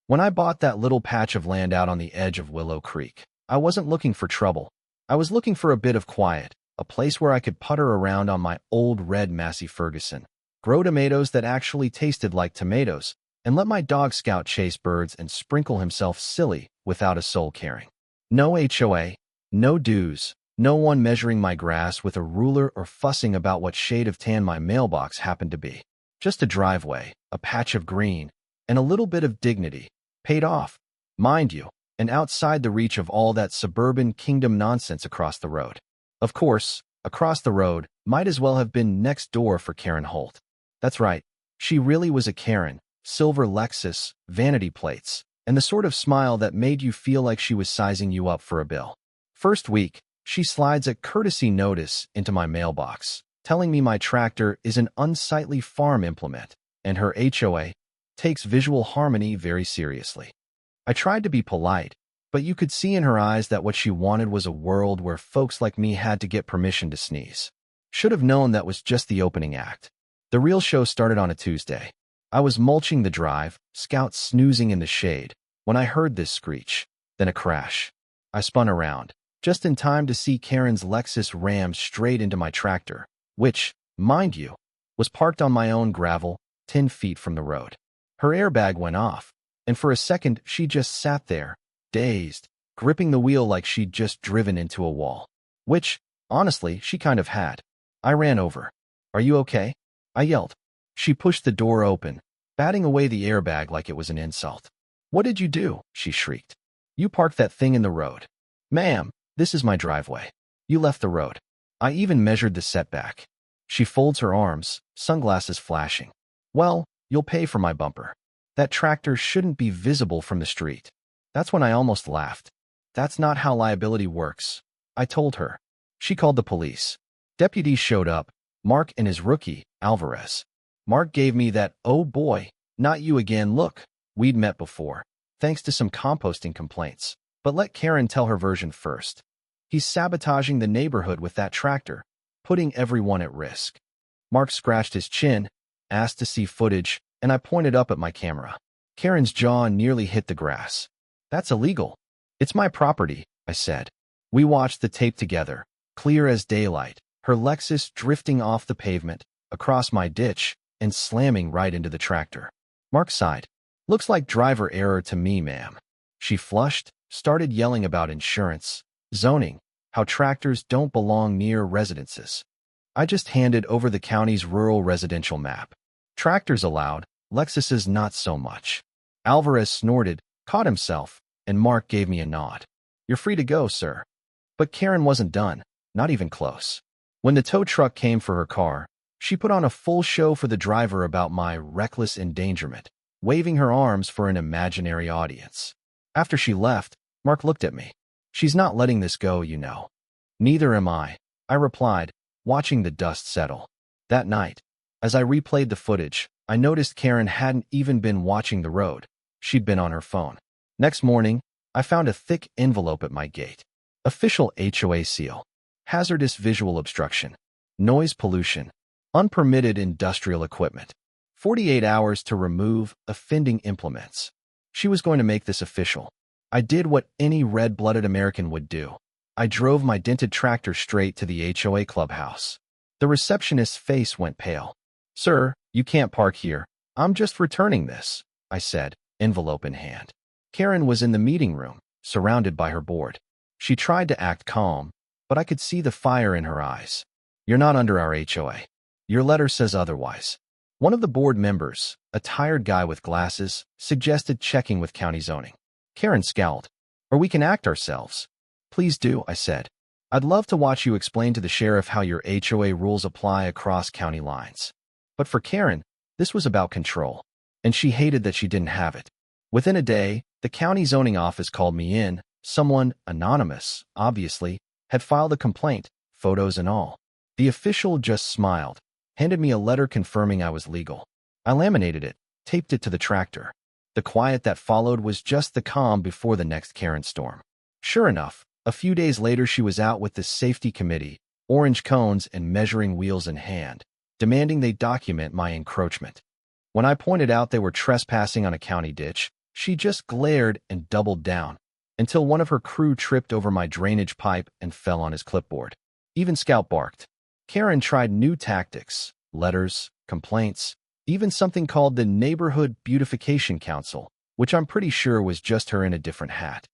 When I bought that little patch of land out on the edge of Willow Creek, I wasn't looking for trouble. I was looking for a bit of quiet, a place where I could putter around on my old red Massey Ferguson, grow tomatoes that actually tasted like tomatoes, and let my dog Scout chase birds and sprinkle himself silly without a soul caring. No HOA, no dues, no one measuring my grass with a ruler or fussing about what shade of tan my mailbox happened to be. Just a driveway, a patch of green, and a little bit of dignity. Paid off, mind you, and outside the reach of all that suburban kingdom nonsense across the road. Of course, across the road might as well have been next door for Karen Holt. That's right, she really was a Karen, silver Lexus, vanity plates, and the sort of smile that made you feel like she was sizing you up for a bill. First week, she slides a courtesy notice into my mailbox, telling me my tractor is an unsightly farm implement, and her HOA takes visual harmony very seriously. I tried to be polite, but you could see in her eyes that what she wanted was a world where folks like me had to get permission to sneeze. Should have known that was just the opening act. The real show started on a Tuesday. I was mulching the drive, Scout snoozing in the shade, when I heard this screech, then a crash. I spun around, just in time to see Karen's Lexus ram straight into my tractor, which, mind you, was parked on my own gravel, 10 feet from the road. Her airbag went off, and for a second she just sat there, dazed, gripping the wheel like she'd just driven into a wall. Which, honestly, she kind of had. I ran over. "Are you okay?" I yelled. She pushed the door open, batting away the airbag like it was an insult. "What did you do?" she shrieked. "You parked that thing in the road." "Ma'am, this is my driveway. You left the road." I even measured the setback. She folds her arms, sunglasses flashing. "Well, you'll pay for my bumper. That tractor shouldn't be visible from the street." That's when I almost laughed. "That's not how liability works," I told her. She called the police. Deputies showed up, Mark and his rookie, Alvarez. Mark gave me that "oh boy, not you again" look. We'd met before, thanks to some composting complaints. But let Karen tell her version first. "He's sabotaging the neighborhood with that tractor, putting everyone at risk." Mark scratched his chin, asked to see footage, and I pointed up at my camera. Karen's jaw nearly hit the grass. "That's illegal." "It's my property," I said. We watched the tape together, clear as daylight, her Lexus drifting off the pavement, across my ditch, and slamming right into the tractor. Mark sighed. "Looks like driver error to me, ma'am." She flushed, started yelling about insurance, zoning, how tractors don't belong near residences. I just handed over the county's rural residential map. Tractors allowed, Lexuses not so much. Alvarez snorted, caught himself, and Mark gave me a nod. "You're free to go, sir." But Karen wasn't done, not even close. When the tow truck came for her car, she put on a full show for the driver about my reckless endangerment, waving her arms for an imaginary audience. After she left, Mark looked at me. "She's not letting this go, you know." "Neither am I," I replied, watching the dust settle. That night, as I replayed the footage, I noticed Karen hadn't even been watching the road. She'd been on her phone. Next morning, I found a thick envelope at my gate. Official HOA seal. Hazardous visual obstruction. Noise pollution. Unpermitted industrial equipment. 48 hours to remove offending implements. She was going to make this official. I did what any red-blooded American would do. I drove my dented tractor straight to the HOA clubhouse. The receptionist's face went pale. "Sir, you can't park here. I'm just returning this," I said, envelope in hand. Karen was in the meeting room, surrounded by her board. She tried to act calm, but I could see the fire in her eyes. "You're not under our HOA. Your letter says otherwise." One of the board members, a tired guy with glasses, suggested checking with county zoning. Karen scowled. "Or we can act ourselves." "Please do," I said. "I'd love to watch you explain to the sheriff how your HOA rules apply across county lines." But for Karen, this was about control, and she hated that she didn't have it. Within a day, the county zoning office called me in. Someone, anonymous, obviously, had filed a complaint, photos and all. The official just smiled, handed me a letter confirming I was legal. I laminated it, taped it to the tractor. The quiet that followed was just the calm before the next Karen storm. Sure enough, a few days later she was out with the safety committee, orange cones and measuring wheels in hand, demanding they document my encroachment. When I pointed out they were trespassing on a county ditch, She just glared and doubled down, until one of her crew tripped over my drainage pipe and fell on his clipboard. Even Scout barked. Karen tried new tactics, letters, complaints, even something called the Neighborhood Beautification Council, which I'm pretty sure was just her in a different hat.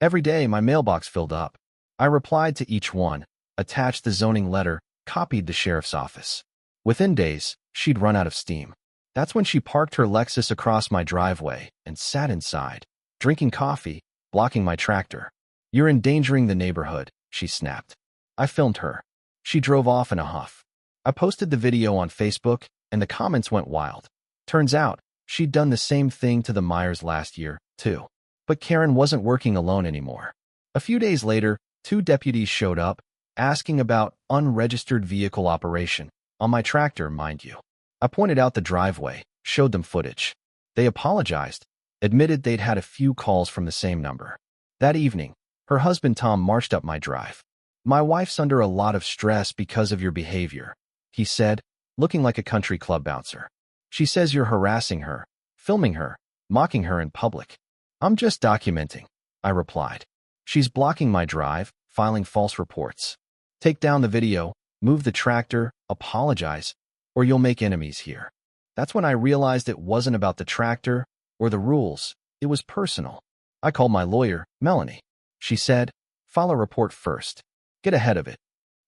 Every day, my mailbox filled up. I replied to each one, attached the zoning letter, copied the sheriff's office. Within days, she'd run out of steam. That's when she parked her Lexus across my driveway and sat inside, drinking coffee, blocking my tractor. "You're endangering the neighborhood," she snapped. I filmed her. She drove off in a huff. I posted the video on Facebook, and the comments went wild. Turns out, she'd done the same thing to the Myers last year, too. But Karen wasn't working alone anymore. A few days later, 2 deputies showed up, asking about unregistered vehicle operation, on my tractor, mind you. I pointed out the driveway, showed them footage. They apologized, admitted they'd had a few calls from the same number. That evening, her husband Tom marched up my drive. "My wife's under a lot of stress because of your behavior," he said, looking like a country club bouncer. "She says you're harassing her, filming her, mocking her in public." "I'm just documenting," I replied. "She's blocking my drive, filing false reports. Take down the video, move the tractor, apologize, or you'll make enemies here." That's when I realized it wasn't about the tractor or the rules. It was personal. I called my lawyer, Melanie. She said, "File a report first. Get ahead of it."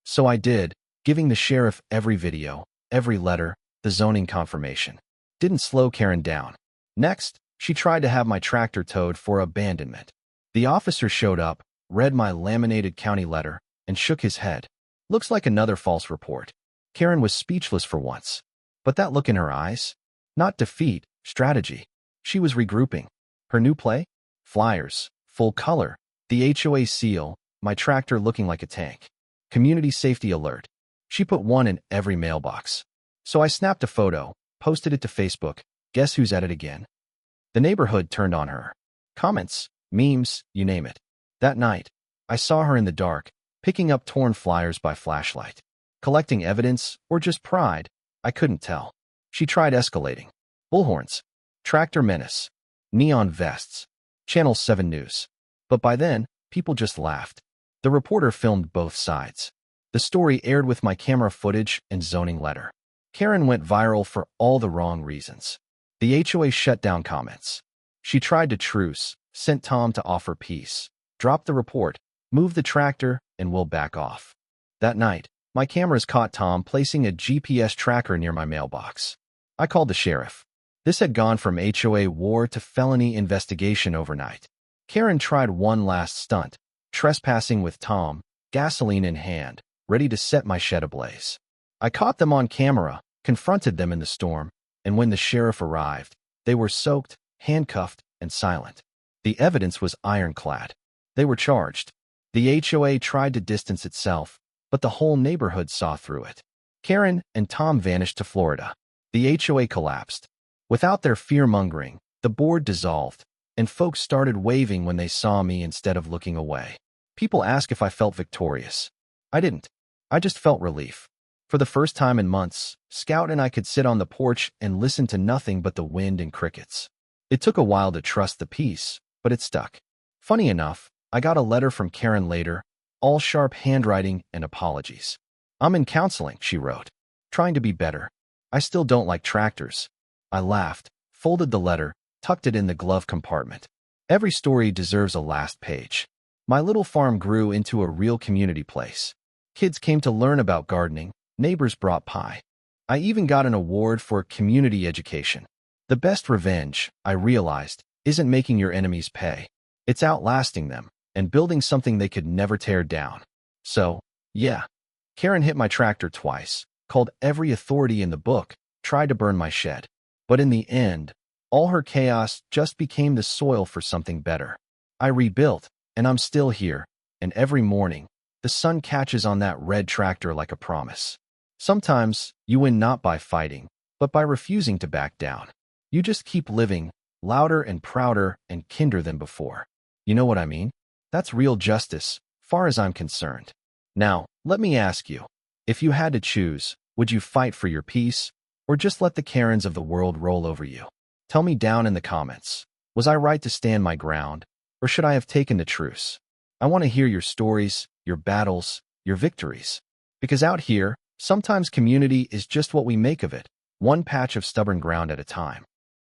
So I did, giving the sheriff every video, every letter, the zoning confirmation. Didn't slow Karen down. Next, she tried to have my tractor towed for abandonment. The officer showed up, read my laminated county letter, and shook his head. "Looks like another false report." Karen was speechless for once. But that look in her eyes? Not defeat, strategy. She was regrouping. Her new play? Flyers, full color, the HOA seal, my tractor looking like a tank. Community safety alert. She put one in every mailbox. So I snapped a photo, posted it to Facebook. Guess who's at it again? The neighborhood turned on her. Comments, memes, you name it. That night, I saw her in the dark, picking up torn flyers by flashlight. Collecting evidence, or just pride, I couldn't tell. She tried escalating. Bullhorns, tractor menace, neon vests, Channel 7 News. But by then, people just laughed. The reporter filmed both sides. The story aired with my camera footage and zoning letter. Karen went viral for all the wrong reasons. The HOA shut down comments. She tried to truce, sent Tom to offer peace, dropped the report, moved the tractor, and will back off. That night, my cameras caught Tom placing a GPS tracker near my mailbox. I called the sheriff. This had gone from HOA war to felony investigation overnight. Karen tried one last stunt, trespassing with Tom, gasoline in hand, ready to set my shed ablaze. I caught them on camera, confronted them in the storm, and when the sheriff arrived, they were soaked, handcuffed, and silent. The evidence was ironclad. They were charged. The HOA tried to distance itself, but the whole neighborhood saw through it. Karen and Tom vanished to Florida. The HOA collapsed. Without their fear-mongering, the board dissolved, and folks started waving when they saw me instead of looking away. People asked if I felt victorious. I didn't. I just felt relief. For the first time in months, Scout and I could sit on the porch and listen to nothing but the wind and crickets. It took a while to trust the peace, but it stuck. Funny enough, I got a letter from Karen later, all sharp handwriting and apologies. "I'm in counseling," she wrote, "trying to be better. I still don't like tractors." I laughed, folded the letter, tucked it in the glove compartment. Every story deserves a last page. My little farm grew into a real community place. Kids came to learn about gardening, neighbors brought pie. I even got an award for community education. The best revenge, I realized, isn't making your enemies pay. It's outlasting them and building something they could never tear down. So, yeah, Karen hit my tractor twice, called every authority in the book, tried to burn my shed. But in the end, all her chaos just became the soil for something better. I rebuilt, and I'm still here, and every morning, the sun catches on that red tractor like a promise. Sometimes, you win not by fighting, but by refusing to back down. You just keep living, louder and prouder and kinder than before. You know what I mean? That's real justice, far as I'm concerned. Now, let me ask you, if you had to choose, would you fight for your peace, or just let the Karens of the world roll over you? Tell me down in the comments. Was I right to stand my ground, or should I have taken the truce? I want to hear your stories, your battles, your victories. Because out here, sometimes community is just what we make of it, one patch of stubborn ground at a time.